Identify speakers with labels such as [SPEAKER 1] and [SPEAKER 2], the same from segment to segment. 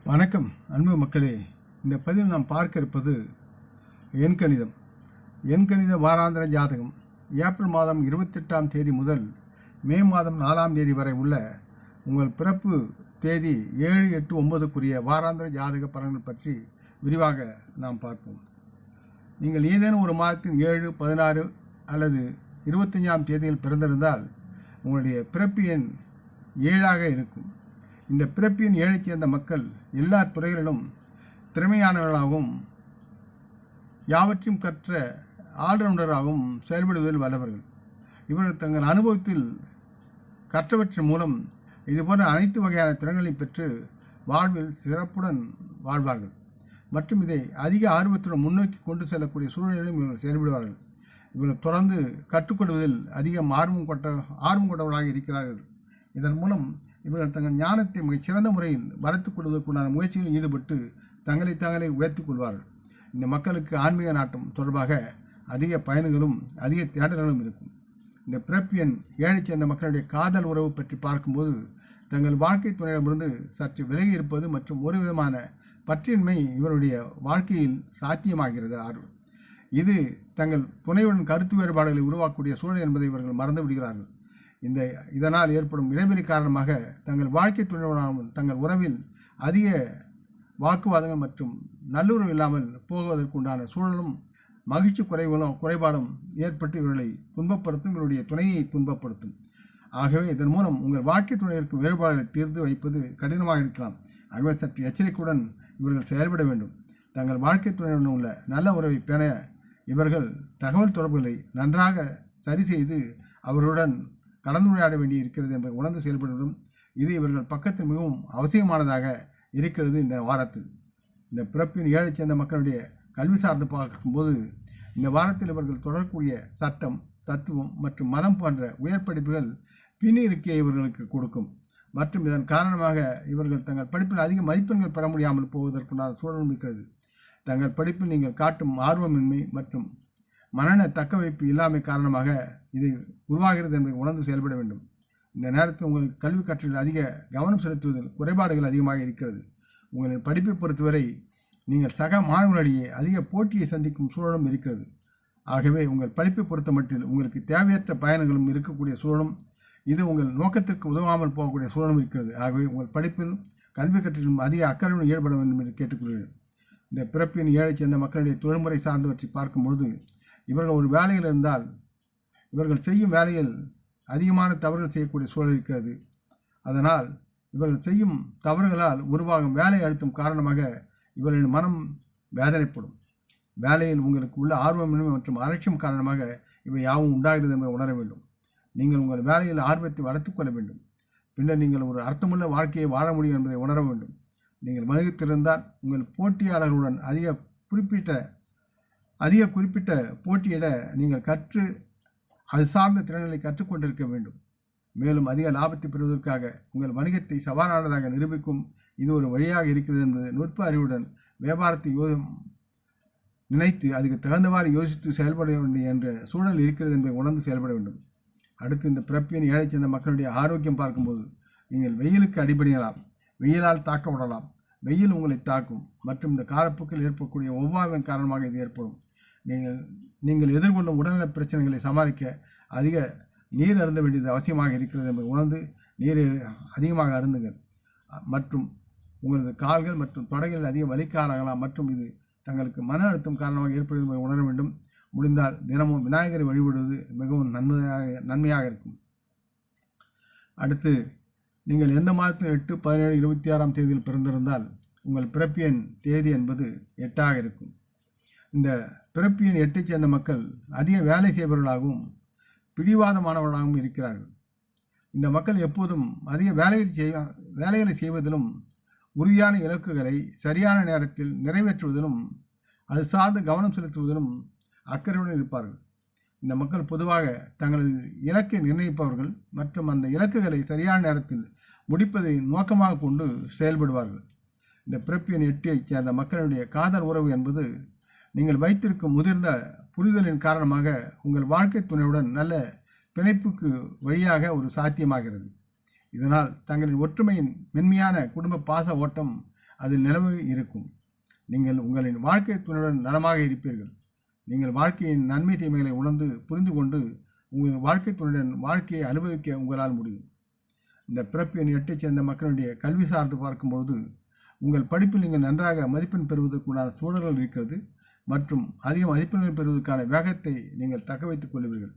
[SPEAKER 1] வணக்கம் அன்பு மக்களே. இந்த பதிவில் நாம் பார்க்க இருப்பது எண்கணிதம். எண்கணித வாராந்திர ஜாதகம் ஏப்ரல் மாதம் 28ஆம் தேதி முதல் மே மாதம் 4ஆம் தேதி வரை உள்ள உங்கள் பிறப்பு தேதி 7, 8, 9க்குரிய வாராந்திர ஜாதக பலன்கள் பற்றி விரிவாக நாம் பார்ப்போம். நீங்கள் ஏதேனும் ஒரு மாதத்தின் 7, 16 அல்லது 25ஆம் தேதியில் பிறந்திருந்தால் உங்களுடைய பிறப்பு எண் 7ஆக இருக்கும். இந்த பிறப்பு எண் 7ஐச் சேர்ந்த மக்கள் எல்லா துறைகளிலும் திறமையானவர்களாகவும் யாவற்றையும் கற்ற ஆல்ரவுண்டராகவும் செயல்படுவதில் வல்லவர்கள். இவர்கள் தங்கள் அனுபவத்தில் கற்றவற்றின் மூலம் இதுபோன்ற அனைத்து வகையான திறன்களை பெற்று வாழ்வில் சிறப்புடன் வாழ்வார்கள் மற்றும் இதை அதிக ஆர்வத்துடன் முன்னோக்கி கொண்டு செல்லக்கூடிய சூழ்நிலையிலும் இவர்கள் செயல்படுவார்கள். இவர்கள் தொடர்ந்து கற்றுக்கொள்வதில் அதிகம் ஆர்வம் கொண்டவர்களாக இருக்கிறார்கள். இதன் மூலம் இவர்கள் தங்கள் ஞானத்தை மிகச் சிறந்த முறையில் வளர்த்துக் கொள்வதற்குண்டான முயற்சிகளில் ஈடுபட்டு தங்களை தாங்களே உயர்த்திக் கொள்வார்கள். இந்த மக்களுக்கு ஆன்மீக நாட்டம் தொடர்பாக அதிக பயன்களும் அதிக தேடல்களும் இருக்கும். இந்த பிறப்பு எண் 7ஐச் சேர்ந்த மக்களுடைய காதல் உறவு பற்றி பார்க்கும்போது தங்கள் வாழ்க்கை துணையிடமிருந்து சற்று விலகி இருப்பது மற்றும் ஒரு விதமான பற்றின்மை இவருடைய வாழ்க்கையில் சாத்தியமாகிறது. இது தங்கள் துணையுடன் கருத்து வேறுபாடுகளை உருவாக்கக்கூடிய சூழல் என்பதை இவர்கள் மறந்து விடுகிறார்கள். இதனால் ஏற்படும் இடைவெளி காரணமாக தங்கள் வாழ்க்கை துணையுடன் தங்கள் உறவில் அதிக வாக்குவாதங்கள் மற்றும் நல்லுறவு இல்லாமல் போவதற்குண்டான சூழலும் மகிழ்ச்சி குறைபாடும் ஏற்பட்டு இவர்களை துன்பப்படுத்தும், இவருடைய துணையை துன்பப்படுத்தும். ஆகவே இதன் மூலம் உங்கள் வாழ்க்கை துணையிற்கு வேறுபாடுகளை தீர்த்து வைப்பது கடினமாக இருக்கலாம். ஆகவே சற்று எச்சரிக்கையுடன் இவர்கள் செயல்பட வேண்டும். தங்கள் வாழ்க்கை துணையுடன் உள்ள நல்ல உறவை பெற இவர்கள் தகவல் தொடர்புகளை நன்றாக சரி செய்து அவர்களுடன் கலந்துரையாட வேண்டி இருக்கிறது என்பதை உணர்ந்து செயல்படுவதும் இது இவர்கள் பக்கத்தில் மிகவும் அவசியமானதாக இருக்கிறது. இந்த வாரத்தில் இந்த பிறப்பின் 7ஐச் சேர்ந்த மக்களுடைய கல்வி சார்ந்து பார்க்கும்போது இந்த வாரத்தில் இவர்கள் தொடரக்கூடிய சட்டம், தத்துவம் மற்றும் மதம் போன்ற உயர் படிப்புகள் பின்னிருக்கையை இவர்களுக்கு கொடுக்கும் மற்றும் இதன் காரணமாக இவர்கள் தங்கள் படிப்பில் அதிக மதிப்பெண்கள் பெற முடியாமல் போவதற்குண்டான சூழலும் இருக்கிறது. தங்கள் படிப்பில் நீங்கள் காட்டும் ஆர்வமின்மை மற்றும் மனநல தக்க வைப்பு இல்லாமை காரணமாக இது உருவாகிறது என்பதை உணர்ந்து செயல்பட வேண்டும். இந்த நேரத்தில் உங்களுக்கு கல்வி கற்றலில் அதிக கவனம் செலுத்துவதில் குறைபாடுகள் அதிகமாக இருக்கிறது. உங்களின் படிப்பை பொறுத்தவரை நீங்கள் சக மாணவர்களிடையே அதிக போட்டியை சந்திக்கும் சூழலும் இருக்கிறது. ஆகவே உங்கள் படிப்பை பொறுத்த மட்டில் உங்களுக்கு தேவையற்ற பயணங்களும் இருக்கக்கூடிய சூழலும் இது உங்கள் நோக்கத்திற்கு உதவாமல் போகக்கூடிய சூழலும் இருக்கிறது. ஆகவே உங்கள் படிப்பில் கல்வி கற்றலிலும் அதிக அக்கறையுடன் ஈடுபட வேண்டும் என்று கேட்டுக்கொள்கிறேன். இந்த பிறப்பின் 7ஐச் சேர்ந்த மக்களுடைய தொழில்முறை சார்ந்தவற்றை பார்க்கும்பொழுது இவர்கள் ஒரு வேலையில் இருந்தால் இவர்கள் செய்யும் வேலையில் அதிகமான தவறுகள் செய்யக்கூடிய சூழல் இருக்கிறது. அதனால் இவர்கள் செய்யும் தவறுகளால் உருவாகும் வேலை அழுத்தம் காரணமாக இவர்களின் மனம் வேதனைப்படும். வேலையில் உங்களுக்கு உள்ள ஆர்வமின்மை மற்றும் அலட்சியம் காரணமாக இவை யாவும் உண்டாகிறது என்பதை உணர வேண்டும். நீங்கள் உங்கள் வேலையில் ஆர்வத்தை வளர்த்துக் கொள்ள வேண்டும். பின்னர் நீங்கள் ஒரு அர்த்தமுள்ள வாழ்க்கையை வாழ முடியும் என்பதை உணர வேண்டும். நீங்கள் வணிகத்திலிருந்தால் உங்கள் போட்டியாளர்களுடன் அதிக குறிப்பிட்ட போட்டியிட நீங்கள் கற்று அது சார்ந்த திறன்களை கற்றுக்கொண்டிருக்க வேண்டும். மேலும் அதிக லாபத்தை பெறுவதற்காக உங்கள் வணிகத்தை சவாலானதாக நிரூபிக்கும் இது ஒரு வழியாக இருக்கிறது என்பது நுட்ப அறிவுடன் வியாபாரத்தை நினைத்து அதுக்கு தகுந்தவாறு யோசித்து செயல்பட வேண்டிய என்ற சூழல் இருக்கிறது என்பதை உணர்ந்து செயல்பட வேண்டும். அடுத்து இந்த பிறப்பின் 7ஐச் சேர்ந்த மக்களுடைய ஆரோக்கியம் பார்க்கும்போது நீங்கள் வெயிலுக்கு அடிபணியலாம், வெயிலால் தாக்கப்படலாம், வெயில் உங்களை தாக்கும் மற்றும் இந்த காலப்போக்கில் ஏற்படக்கூடிய ஒவ்வாவின் காரணமாக இது ஏற்படும். நீங்கள் எதிர்கொள்ளும் உடல்நல பிரச்சனைகளை சமாளிக்க அதிக நீர் அருந்த வேண்டியது அவசியமாக இருக்கிறது என்பதை உணர்ந்து நீர் அதிகமாக அருந்துங்கள் மற்றும் உங்களது கால்கள் மற்றும் தொடைகளில் அதிக வலிக்காலாகலாம் மற்றும் இது தங்களுக்கு மன அழுத்தம் காரணமாக ஏற்படுவது என்பதை உணர வேண்டும். முடிந்தால் தினமும் விநாயகரை வழிபடுவது மிகவும் நன்மையாக இருக்கும். அடுத்து நீங்கள் எந்த மாதத்தில் 8, 17, 26ஆம் தேதியில் பிறந்திருந்தால் உங்கள் பிறப்பு எண் தேதி என்பது 8ஆக இருக்கும். இந்த பிறப்பு எண் 8ஐச் சேர்ந்த மக்கள் அதிக வேலை செய்பவர்களாகவும் பிடிவாதமானவர்களாகவும் இருக்கிறார்கள். இந்த மக்கள் எப்போதும் அதிக வேலைகளை செய்வதிலும் உறுதியான இலக்குகளை சரியான நேரத்தில் நிறைவேற்றுவதிலும் அது சார்ந்து கவனம் செலுத்துவதிலும் அக்கறையுடன் இருப்பார்கள். இந்த மக்கள் பொதுவாக தங்களது இலக்கை நிர்ணயிப்பவர்கள் மற்றும் அந்த இலக்குகளை சரியான நேரத்தில் முடிப்பதை நோக்கமாக கொண்டு செயல்படுவார்கள். இந்த பிறப்பு எண் 8ஐச் சேர்ந்த மக்களுடைய காதல் உறவு என்பது நீங்கள் வைத்திருக்கும் முதிர்ந்த புரிதலின் காரணமாக உங்கள் வாழ்க்கை துணையுடன் நல்ல பிணைப்புக்கு வழியாக ஒரு சாத்தியமாகிறது. இதனால் தங்களின் ஒற்றுமையின் மென்மையான குடும்ப பாச ஓட்டம் அதில் நிலவு இருக்கும். நீங்கள் உங்களின் வாழ்க்கை துணையுடன் நலமாக இருப்பீர்கள். நீங்கள் வாழ்க்கையின் நன்மை தீமைகளை உணர்ந்து புரிந்து கொண்டு உங்கள் வாழ்க்கை துணையுடன் வாழ்க்கையை அனுபவிக்க உங்களால் முடியும். இந்த பிறப்பு எண் 8ஐ சேர்ந்த மக்களுடைய கல்வி சார்ந்து பார்க்கும்பொழுது உங்கள் படிப்பில் நீங்கள் நன்றாக மதிப்பெண் பெறுவதற்குண்டான சூழல்கள் இருக்கிறது மற்றும் அதிக மதிப்பெண்கள் பெறுவதற்கான வேகத்தை நீங்கள் தக்க வைத்துக் கொள்வீர்கள்.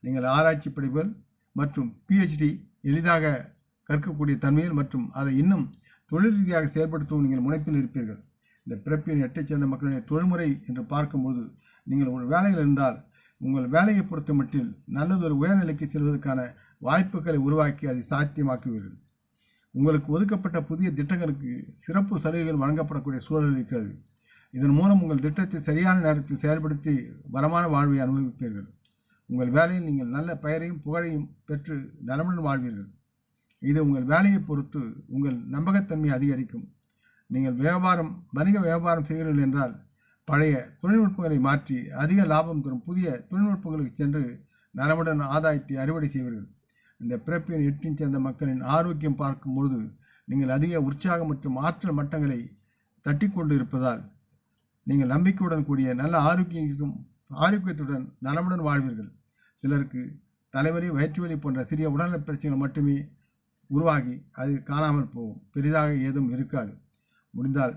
[SPEAKER 1] நீங்கள் ஆராய்ச்சி படிப்புகள் மற்றும் PhD எளிதாக கற்கக்கூடிய தன்மையில் மற்றும் அதை இன்னும் தொழில் ரீதியாக செயல்படுத்தவும் நீங்கள் முனைப்பில் இருப்பீர்கள். இந்த பிறப்பு எண் 8ஐ சேர்ந்த மக்களுடைய தொழில்முறை என்று பார்க்கும்போது நீங்கள் ஒரு வேலையில் இருந்தால் உங்கள் வேலையை பொறுத்த மட்டில் நல்லதொரு உயர்நிலைக்கு செல்வதற்கான வாய்ப்புகளை உருவாக்கி அதை சாத்தியமாக்குவீர்கள். உங்களுக்கு ஒதுக்கப்பட்ட புதிய திட்டங்களுக்கு சிறப்பு சலுகைகள் வழங்கப்படக்கூடிய சூழல் இருக்கிறது. இதன் மூலம் உங்கள் திட்டத்தை சரியான நேரத்தில் செயல்படுத்தி வளமான வாழ்வை அனுபவிப்பீர்கள். உங்கள் வேலையில் நீங்கள் நல்ல பெயரையும் புகழையும் பெற்று நலமுடன் வாழ்வீர்கள். இது உங்கள் வேலையை பொறுத்து உங்கள் நம்பகத்தன்மையை அதிகரிக்கும். நீங்கள் வணிக வியாபாரம் செய்கிறீர்கள் என்றால் பழைய தொழில்நுட்பங்களை மாற்றி அதிக லாபம் தரும் புதிய தொழில்நுட்பங்களுக்கு சென்று நலமுடன் ஆதாயத்தை அறுவடை செய்வீர்கள். இந்த பிறப்பு எண் 8ஐ சேர்ந்த மக்களின் ஆரோக்கியம் பார்க்கும் பொழுது நீங்கள் அதிக உற்சாகம் மற்றும் ஆற்றல் மட்டங்களை தட்டி கொண்டு இருப்பதால் நீங்கள் நம்பிக்கையுடன் கூடிய நல்ல ஆரோக்கியத்துடன் நலமுடன் வாழ்வீர்கள். சிலருக்கு தலைவலி, வயிற்றுவலி போன்ற சிறிய உடல்நல பிரச்சனைகள் மட்டுமே உருவாகி அது காணாமல் போகும். பெரிதாக ஏதும் இருக்காது. முடிந்தால்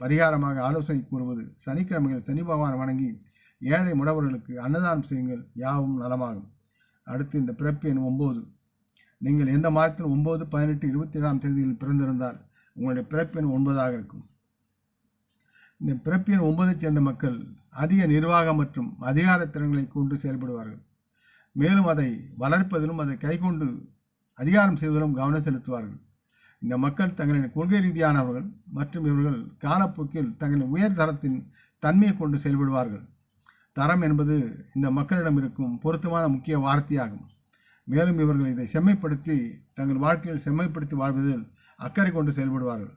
[SPEAKER 1] பரிகாரமாக ஆலோசனை கூறுவது சனிக்கிழமைகள் சனி பகவான் வணங்கி ஏழை முடவர்களுக்கு அன்னதானம் செய்யுங்கள், யாவும் நலமாகும். அடுத்து இந்த பிறப்பு எண் 9. நீங்கள் எந்த மாதத்தில் 9, 18, 27ஆம் தேதியில் பிறந்திருந்தால் உங்களுடைய பிறப்பு எண் 9ஆக இருக்கும். இந்த பிறப்பு எண் 9ஐ சேர்ந்த மக்கள் அதிக நிர்வாக மற்றும் அதிகார திறன்களை கொண்டு செயல்படுவார்கள். மேலும் அதை வளர்ப்பதிலும் அதை கைகொண்டு அதிகாரம் செய்வதிலும் கவனம் செலுத்துவார்கள். இந்த மக்கள் தங்களின் கொள்கை ரீதியானவர்கள் மற்றும் இவர்கள் காலப்போக்கில் தங்களின் உயர் தரத்தின் தன்மையை கொண்டு செயல்படுவார்கள். தரம் என்பது இந்த மக்களிடம் இருக்கும் பொருத்தமான முக்கிய வார்த்தையாகும். மேலும் இவர்கள் இதை செம்மைப்படுத்தி தங்கள் வாழ்க்கையில் செம்மைப்படுத்தி வாழ்வதில் அக்கறை கொண்டு செயல்படுவார்கள்.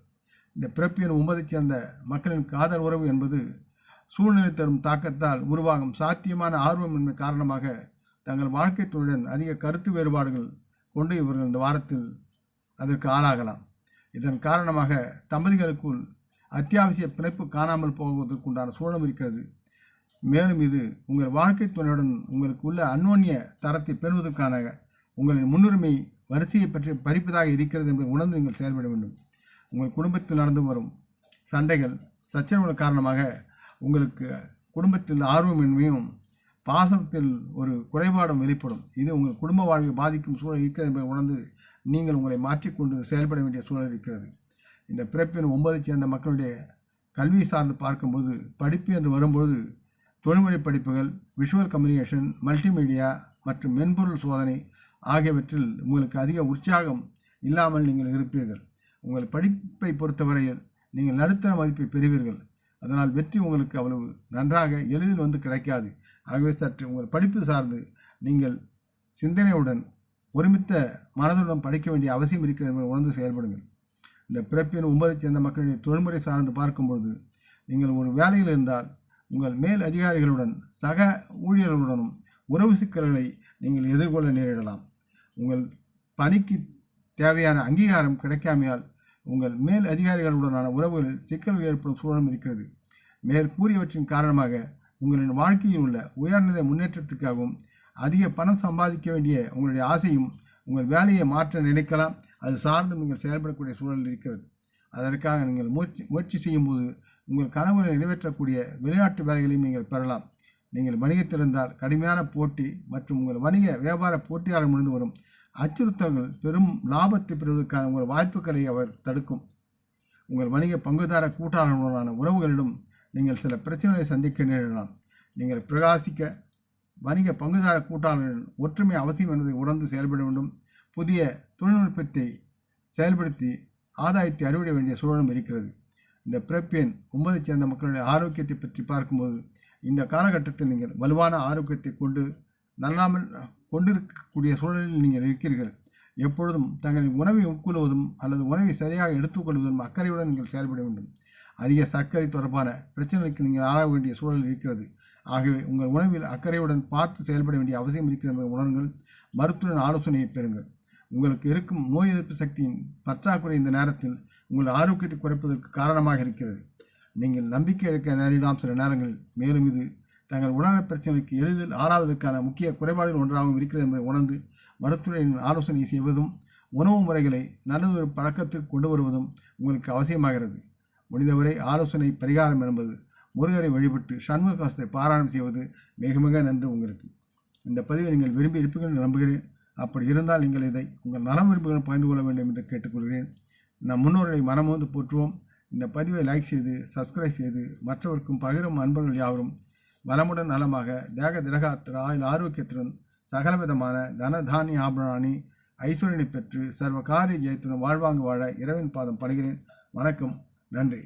[SPEAKER 1] இந்த பிறப்பு எண் 9ஐ சேர்ந்த மக்களின் காதல் உறவு என்பது சூழ்நிலை தரும் தாக்கத்தால் உருவாகும் சாத்தியமான ஆர்வமின்மை காரணமாக தங்கள் வாழ்க்கை துணையுடன் அதிக கருத்து வேறுபாடுகள் கொண்டு இவர்கள் இந்த வாரத்தில் அதற்கு ஆளாகலாம். இதன் காரணமாக தம்பதிகளுக்குள் அத்தியாவசிய பிணைப்பு காணாமல் போவதற்குண்டான சூழலும் இருக்கிறது. மேலும் இது உங்கள் வாழ்க்கை துணையுடன் உங்களுக்கு உள்ள அந்யோன்ய தரத்தை பெறுவதற்கான உங்களின் முன்னுரிமை வரிசையை பற்றி பறிப்பதாக இருக்கிறது என்பதை உணர்ந்து நீங்கள் செயல்பட வேண்டும். உங்கள் குடும்பத்தில் நடந்து வரும் சண்டைகள், சச்சரவுகள் காரணமாக உங்களுக்கு குடும்பத்தில் ஆர்வமின்மையும் பாசத்தில் ஒரு குறைபாடும் வெளிப்படும். இது உங்கள் குடும்ப வாழ்வை பாதிக்கும் சூழல் இருக்கிறது என்பதை உணர்ந்து நீங்கள் உங்களை மாற்றிக்கொண்டு செயல்பட வேண்டிய சூழல் இருக்கிறது. இந்த பிறப்பு எண் 9ஐ சேர்ந்த மக்களுடைய கல்வி சார்ந்து பார்க்கும்போது படிப்பு என்று வரும்போது தொழில்முறை படிப்புகள், விஷுவல் கம்யூனிகேஷன், மல்டிமீடியா மற்றும் மென்பொருள் சோதனை ஆகியவற்றில் உங்களுக்கு அதிக உற்சாகம் இல்லாமல் நீங்கள் இருப்பீர்கள். உங்கள் படிப்பை பொறுத்தவரையில் நீங்கள் நடுத்தர மதிப்பை பெறுவீர்கள். அதனால் வெற்றி உங்களுக்கு அவ்வளவு நன்றாக எளிதில் வந்து கிடைக்காது. ஆகவே சற்று உங்கள் படிப்பு சார்ந்து நீங்கள் சிந்தனையுடன் ஒருமித்த மனதுடன் படிக்க வேண்டிய அவசியம் இருக்கிறது என்பதை உணர்ந்து செயல்படுங்கள். இந்த பிறப்பு எண் 9ஐ சேர்ந்த மக்களுடைய தொழில்முறை சார்ந்து பார்க்கும்பொழுது நீங்கள் ஒரு வேலையில் இருந்தால் உங்கள் மேல் அதிகாரிகளுடன் சக ஊழியர்களுடனும் உறவு சிக்கல்களை நீங்கள் எதிர்கொள்ள நேரிடலாம். உங்கள் பணிக்கு தேவையான அங்கீகாரம் கிடைக்காமையால் உங்கள் மேல் அதிகாரிகளுடனான உறவுகளில் சிக்கல்கள் ஏற்படும் சூழலும் இருக்கிறது. மேற்கூறியவற்றின் காரணமாக உங்களின் வாழ்க்கையில் உள்ள உயர்நிலை முன்னேற்றத்துக்காகவும் அதிக பணம் சம்பாதிக்க வேண்டிய உங்களுடைய ஆசையும் உங்கள் வேலையை மாற்ற நினைக்கலாம். அது சார்ந்து நீங்கள் செயல்படக்கூடிய சூழல் இருக்கிறது. அதற்காக நீங்கள் முயற்சி செய்யும்போது உங்கள் கனவுகளை நிறைவேற்றக்கூடிய வெளிநாட்டு வேலைகளையும் நீங்கள் பெறலாம். நீங்கள் வணிகத்தில் இருந்தால் கடுமையான போட்டி மற்றும் உங்கள் வணிக வியாபார போட்டியாளர்களிடமிருந்து வரும் அச்சுறுத்தல்கள் பெரும் லாபத்தை பெறுவதற்கான உங்கள் வாய்ப்புகளை அவர் தடுக்கும். உங்கள் வணிக பங்குதார கூட்டாளர்களுடனான உறவுகளிடம் நீங்கள் சில பிரச்சனைகளை சந்திக்க நேரிடலாம். நீங்கள் பிரகாசிக்க வணிக பங்குதார கூட்டாளர்களின் ஒற்றுமை அவசியம் என்பதை உணர்ந்து செயல்பட வேண்டும். புதிய தொழில்நுட்பத்தை செயல்படுத்தி ஆதாயத்தை அறுவடை வேண்டிய சூழலும் இருக்கிறது. இந்த பிறப்பு எண் 9ஐ சேர்ந்த மக்களுடைய ஆரோக்கியத்தை பற்றி பார்க்கும்போது இந்த காலகட்டத்தில் நீங்கள் வலுவான ஆரோக்கியத்தை கொண்டிருக்கக்கூடிய சூழலில் நீங்கள் இருக்கிறீர்கள். எப்பொழுதும் தங்களின் உணவை உட்கொள்வதும் அல்லது உணவை சரியாக எடுத்துக்கொள்வதும் அக்கறையுடன் நீங்கள் செயல்பட வேண்டும். அதிக சர்க்கரை தொடர்பான பிரச்சனைகளுக்கு நீங்கள் ஆளாக வேண்டிய சூழல் இருக்கிறது. ஆகவே உங்கள் உணவில் அக்கறையுடன் பார்த்து செயல்பட வேண்டிய அவசியம் இருக்கிறது என்பதை உணருங்கள். மருத்துவ ஆலோசனையை பெறுங்கள். உங்களுக்கு இருக்கும் நோய் எதிர்ப்பு சக்தியின் பற்றாக்குறை இந்த நேரத்தில் உங்கள் ஆரோக்கியத்தை குறைப்பதற்கு காரணமாக இருக்கிறது. நீங்கள் நம்பிக்கை இழக்க நேரிடலாம் சில நேரங்களில். மேலும் இது தங்கள் உடல்நலப் பிரச்சனைக்கு எளிதில் ஆளாவதற்கான முக்கிய குறைபாடுகள் ஒன்றாகவும் இருக்கிறது என்பதை உணர்ந்து மருத்துவரின் ஆலோசனை செய்வதும் உணவு முறைகளை நல்லதொரு பழக்கத்திற்கு கொண்டு வருவதும் உங்களுக்கு அவசியமாகிறது. முடிந்தவரை ஆலோசனை பரிகாரம் என்பது முருகரை வழிபட்டு சண்முக கவசத்தை பாராயணம் செய்வது மிக மிக நன்று. உங்களுக்கு இந்த பதிவை நீங்கள் விரும்பி இருப்பீர்கள் என்று நம்புகிறேன். அப்படி இருந்தால் நீங்கள் இதை உங்கள் நலம் விரும்புகள் பகிர்ந்து கொள்ள வேண்டும் என்று கேட்டுக்கொள்கிறேன். நம் முன்னோர்களை மனமோந்து போற்றுவோம். இந்த பதிவை லைக் செய்து சப்ஸ்கிரைப் செய்து மற்றவருக்கும் பகிரும் அன்பர்கள் யாவரும் வளமுடன் நலமாக தேக திடகாத்திர ஆயுள் ஆரோக்கியத்துடன் சகலவிதமான தன தானிய ஆபரணி ஐஸ்வர்யனை பெற்று சர்வ காரிய ஜெயத்துடன் வாழ்வாங்கு வாழ இறைவன் பாதம் படுகிறேன். வணக்கம். நன்றி.